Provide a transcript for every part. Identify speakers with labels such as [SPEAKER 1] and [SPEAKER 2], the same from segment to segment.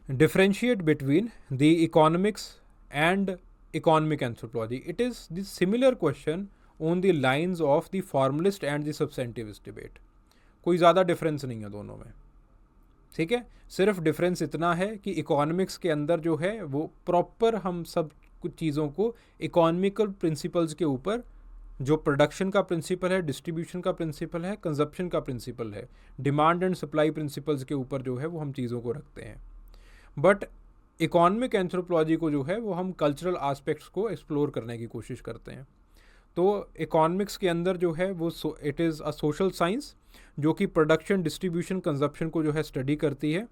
[SPEAKER 1] differentiate between the economics and economic anthropology. It is the similar question on the lines of the formalist and the substantivist debate. कोई ज़्यादा difference नहीं है दोनों में, ठीक है. सिर्फ डिफरेंस इतना है कि इकोनॉमिक्स के अंदर जो है वो प्रॉपर हम सब कुछ चीज़ों को इकोनॉमिकल प्रिंसिपल्स के ऊपर, जो प्रोडक्शन का प्रिंसिपल है, डिस्ट्रीब्यूशन का प्रिंसिपल है, कंजप्शन का प्रिंसिपल है, डिमांड एंड सप्लाई प्रिंसिपल्स के ऊपर जो है वो हम चीज़ों को रखते हैं. बट इकोनॉमिक एंथ्रोपोलॉजी को जो है वो हम कल्चरल आस्पेक्ट्स को एक्सप्लोर करने की कोशिश करते हैं. तो इकोनॉमिक्स के अंदर जो है वो it is a social science जो कि प्रोडक्शन, डिस्ट्रीब्यूशन, कंजप्शन को जो है स्टडी करती है.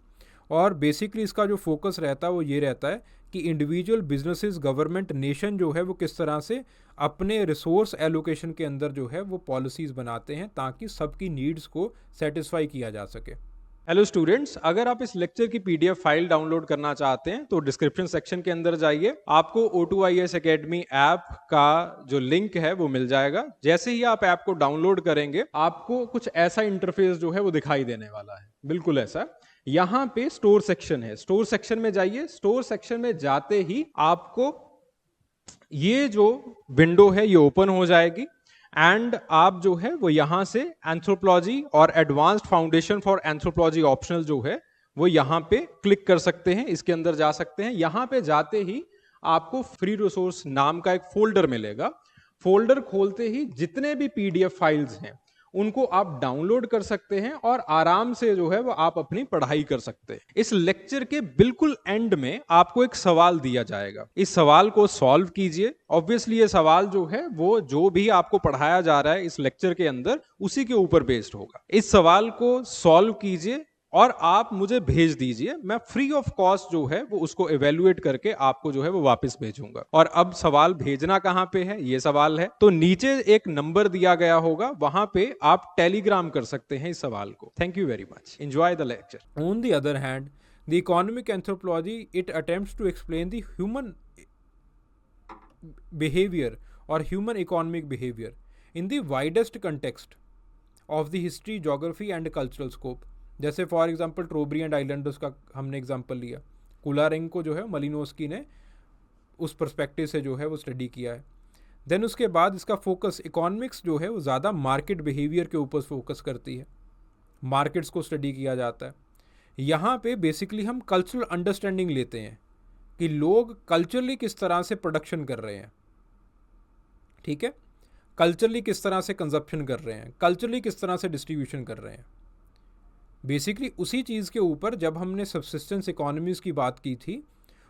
[SPEAKER 1] और बेसिकली इसका जो फोकस रहता है वो ये रहता है कि इंडिविजुअल बिजनेसेस, गवर्नमेंट, नेशन जो है वो किस तरह से अपने रिसोर्स एलोकेशन के अंदर जो है वो पॉलिसीज़ बनाते हैं ताकि सबकी नीड्स को सेटिस्फाई किया जा सके.
[SPEAKER 2] हेलो स्टूडेंट्स, अगर आप इस लेक्चर की पीडीएफ फाइल डाउनलोड करना चाहते हैं तो डिस्क्रिप्शन सेक्शन के अंदर जाइए, आपको O2IS Academy ऐप का जो लिंक है वो मिल जाएगा. जैसे ही आप ऐप को डाउनलोड करेंगे आपको कुछ ऐसा इंटरफेस जो है वो दिखाई देने वाला है, बिल्कुल ऐसा. यहाँ पे स्टोर सेक्शन है, स्टोर सेक्शन में जाइए. स्टोर सेक्शन में जाते ही आपको ये जो विंडो है ये ओपन हो जाएगी एंड आप जो है वो यहां से एंथ्रोपोलॉजी और advanced foundation for anthropology optional जो है वो यहां पे क्लिक कर सकते हैं, इसके अंदर जा सकते हैं. यहां पे जाते ही आपको फ्री रिसोर्स नाम का एक फोल्डर मिलेगा. फोल्डर खोलते ही जितने भी पीडीएफ फाइल्स हैं उनको आप डाउनलोड कर सकते हैं और आराम से जो है वो आप अपनी पढ़ाई कर सकते हैं. इस लेक्चर के बिल्कुल एंड में आपको एक सवाल दिया जाएगा, इस सवाल को सॉल्व कीजिए. ऑब्वियसली ये सवाल जो है वो जो भी आपको पढ़ाया जा रहा है इस लेक्चर के अंदर उसी के ऊपर बेस्ड होगा. इस सवाल को सॉल्व कीजिए और आप मुझे भेज दीजिए. मैं फ्री ऑफ कॉस्ट जो है वो उसको इवेल्युएट करके आपको जो है वो वापस भेजूंगा. और अब सवाल भेजना कहां पे है, ये सवाल है. तो नीचे एक नंबर दिया गया होगा, वहां पे आप टेलीग्राम कर सकते हैं इस सवाल को. Thank you very much. Enjoy the lecture.
[SPEAKER 1] On the other hand, the economic anthropology, it attempts to explain the human behavior or human economic behavior in the widest context of the history, geography and cultural scope. जैसे for example ट्रोब्री and Islanders का हमने example लिया, कुलारेंग को जो है मलिनोस्की ने उस perspective से जो है वो स्टडी किया है. देन उसके बाद इसका फोकस इकोनॉमिक्स जो है वो ज़्यादा मार्केट बिहेवियर के ऊपर फोकस करती है, मार्केट्स को स्टडी किया जाता है. यहाँ पे बेसिकली हम कल्चरल अंडरस्टैंडिंग लेते हैं कि लोग कल्चरली किस तरह से प्रोडक्शन कर रहे हैं, ठीक है, कल्चरली किस तरह से कंजप्शन कर रहे हैं, कल्चरली किस तरह से डिस्ट्रीब्यूशन कर रहे हैं. बेसिकली उसी चीज़ के ऊपर जब हमने सब्सिस्टेंस इकोनॉमीज़ की बात की थी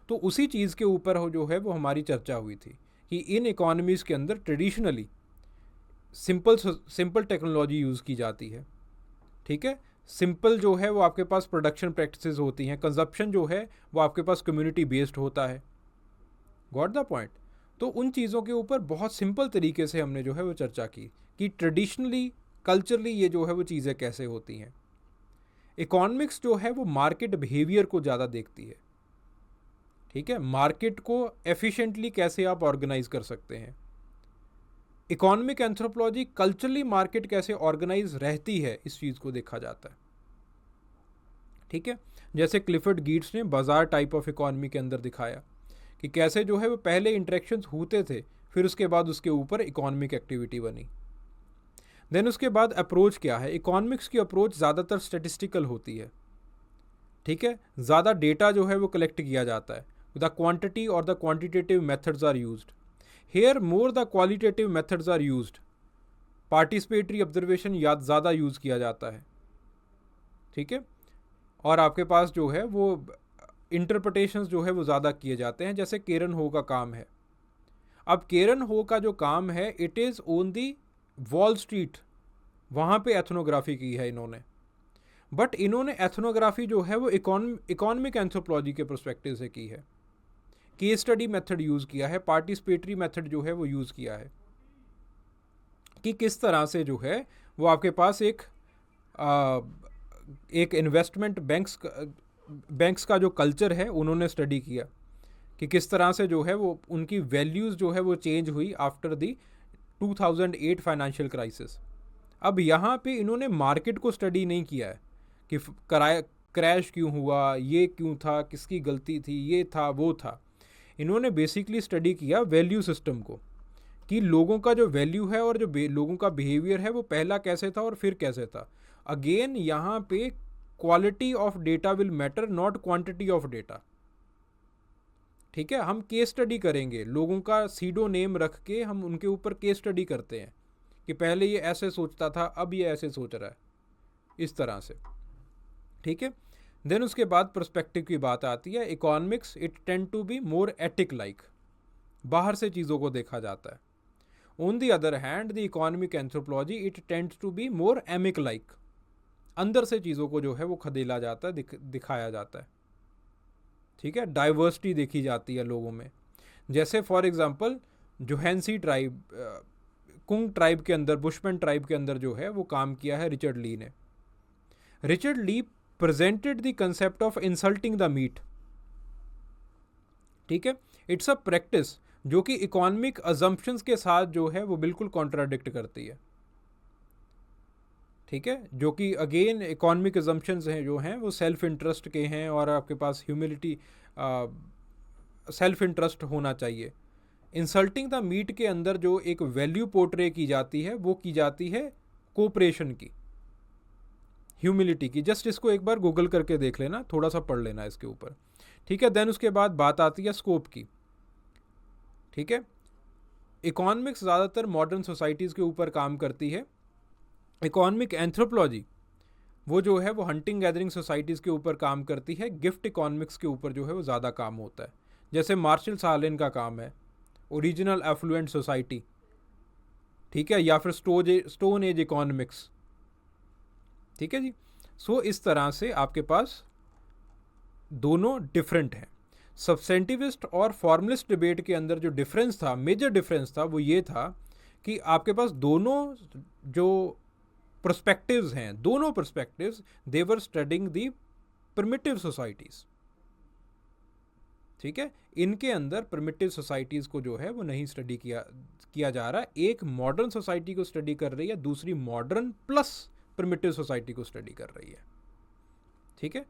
[SPEAKER 1] तो उसी चीज़ के ऊपर जो है वो हमारी चर्चा हुई थी कि इन इकोनॉमीज़ के अंदर ट्रेडिशनली सिंपल टेक्नोलॉजी यूज़ की जाती है, ठीक है. सिंपल जो है वो आपके पास प्रोडक्शन प्रैक्टिसेस होती हैं, कंजप्शन जो है वो आपके पास कम्युनिटी बेस्ड होता है. Got the point. तो उन चीज़ों के ऊपर बहुत सिंपल तरीके से हमने जो है वो चर्चा की कि ट्रेडिशनली, कल्चरली ये जो है वो चीज़ें कैसे होती हैं. इकोनॉमिक्स जो है वो मार्केट बिहेवियर को ज़्यादा देखती है, ठीक है, मार्केट को एफिशिएंटली कैसे आप ऑर्गेनाइज कर सकते हैं. इकोनॉमिक एंथ्रोपोलॉजी कल्चरली मार्केट कैसे ऑर्गेनाइज रहती है इस चीज़ को देखा जाता है, ठीक है. जैसे क्लिफर्ड गीट्स ने बाजार टाइप ऑफ इकोनॉमी के अंदर दिखाया कि कैसे जो है वो पहले इंटरेक्शंस होते थे, फिर उसके बाद उसके ऊपर इकोनॉमिक एक्टिविटी बनी. देन उसके बाद अप्रोच क्या है, इकोनॉमिक्स की अप्रोच ज़्यादातर स्टेटिस्टिकल होती है, ठीक है. ज़्यादा डेटा जो है वो कलेक्ट किया जाता है. द क्वांटिटी और the quantitative methods are used here more, the qualitative methods are used. Participatory observation याद ज़्यादा यूज़ किया जाता है, ठीक है. और आपके पास जो है वो इंटरप्रिटेशंस जो है वो ज़्यादा किए जाते हैं, जैसे केरन हो का काम है. अब केरन हो का जो काम है it is on the wall street, वहाँ पे एथनोग्राफी की है इन्होंने. बट इन्होंने एथनोग्राफी जो है वो इकोनॉमिक एंथ्रोपोलॉजी के पर्सपेक्टिव से की है. केस स्टडी मेथड यूज़ किया है, पार्टिसिपेटरी मेथड जो है वो यूज़ किया है कि किस तरह से जो है वो आपके पास एक इन्वेस्टमेंट बैंक्स का जो कल्चर है उन्होंने स्टडी किया कि किस तरह से जो है वो उनकी वैल्यूज़ जो है वो चेंज हुई आफ्टर दी 2008 फाइनेंशियल क्राइसिस. अब यहाँ पे इन्होंने मार्केट को स्टडी नहीं किया है कि क्रैश क्यों हुआ, ये क्यों था, किसकी गलती थी, ये था वो था। इन्होंने बेसिकली स्टडी किया वैल्यू सिस्टम को, कि लोगों का जो वैल्यू है और जो लोगों का बिहेवियर है वो पहला कैसे था और फिर कैसे था। अगेन यहाँ पे quality of data will matter, not quantity of data. ठीक है, हम केस स्टडी करेंगे, लोगों का सीडो नेम रख के हम उनके ऊपर केस स्टडी करते हैं कि पहले ये ऐसे सोचता था, अब ये ऐसे सोच रहा है, इस तरह से। ठीक है, देन उसके बाद पर्सपेक्टिव की बात आती है। Economics it tend to be more ethic like, बाहर से चीज़ों को देखा जाता है। On the other hand the economic anthropology it tends to be more emic like, अंदर से चीज़ों को जो है वो खदेला जाता है, दिखाया जाता है। ठीक है, डाइवर्सिटी देखी जाती है लोगों में। जैसे फॉर एग्जांपल जोहेंसी ट्राइब, कुंग ट्राइब के अंदर, बुशमैन ट्राइब के अंदर जो है वो काम किया है रिचर्ड ली ने। Richard Lee presented the concept of insulting the meat. ठीक है, इट्स अ प्रैक्टिस जो कि इकोनॉमिक अजम्पशंस के साथ जो है वो बिल्कुल कॉन्ट्राडिक्ट करती है। ठीक है, जो कि अगेन इकोनॉमिक अजम्पशंस हैं जो हैं वो सेल्फ इंटरेस्ट के हैं, और आपके पास ह्यूमिलिटी, सेल्फ इंटरेस्ट होना चाहिए। इंसल्टिंग द मीट के अंदर जो एक वैल्यू पोर्ट्रे की जाती है वो की जाती है कोऑपरेशन की, ह्यूमिलिटी की। जस्ट इसको एक बार गूगल करके देख लेना, थोड़ा सा पढ़ लेना इसके ऊपर। ठीक है, देन उसके बाद बात आती है स्कोप की। ठीक है, इकोनॉमिक्स ज़्यादातर मॉडर्न सोसाइटीज़ के ऊपर काम करती है। इकोनॉमिक एंथ्रोपोलॉजी वो जो है वो हंटिंग गैदरिंग सोसाइटीज़ के ऊपर काम करती है। गिफ्ट इकोनॉमिक्स के ऊपर जो है वो ज़्यादा काम होता है, जैसे मार्शल सालेन का काम है ओरिजिनल एफ्लुएंट सोसाइटी। ठीक है, या फिर स्टोन एज इकोनॉमिक्स। ठीक है जी, सो इस तरह से आपके पास दोनों डिफरेंट हैं। सब्सेंटिविस्ट और फॉर्मलिस्ट डिबेट के अंदर जो डिफरेंस था, मेजर डिफरेंस था, वो ये था कि आपके पास दोनों जो पर्सपेक्टिव्स हैं, दोनों पर्सपेक्टिव्स दे वर स्टडिंग दी प्रिमिटिव सोसाइटीज़। ठीक है, इनके अंदर प्रिमिटिव सोसाइटीज़ को जो है वो नहीं स्टडी किया जा रहा। एक मॉडर्न सोसाइटी को स्टडी कर रही है, दूसरी मॉडर्न प्लस प्रिमिटिव सोसाइटी को स्टडी कर रही है। ठीक है,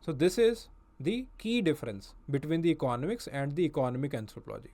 [SPEAKER 1] so this is the key difference between the economics and the economic anthropology.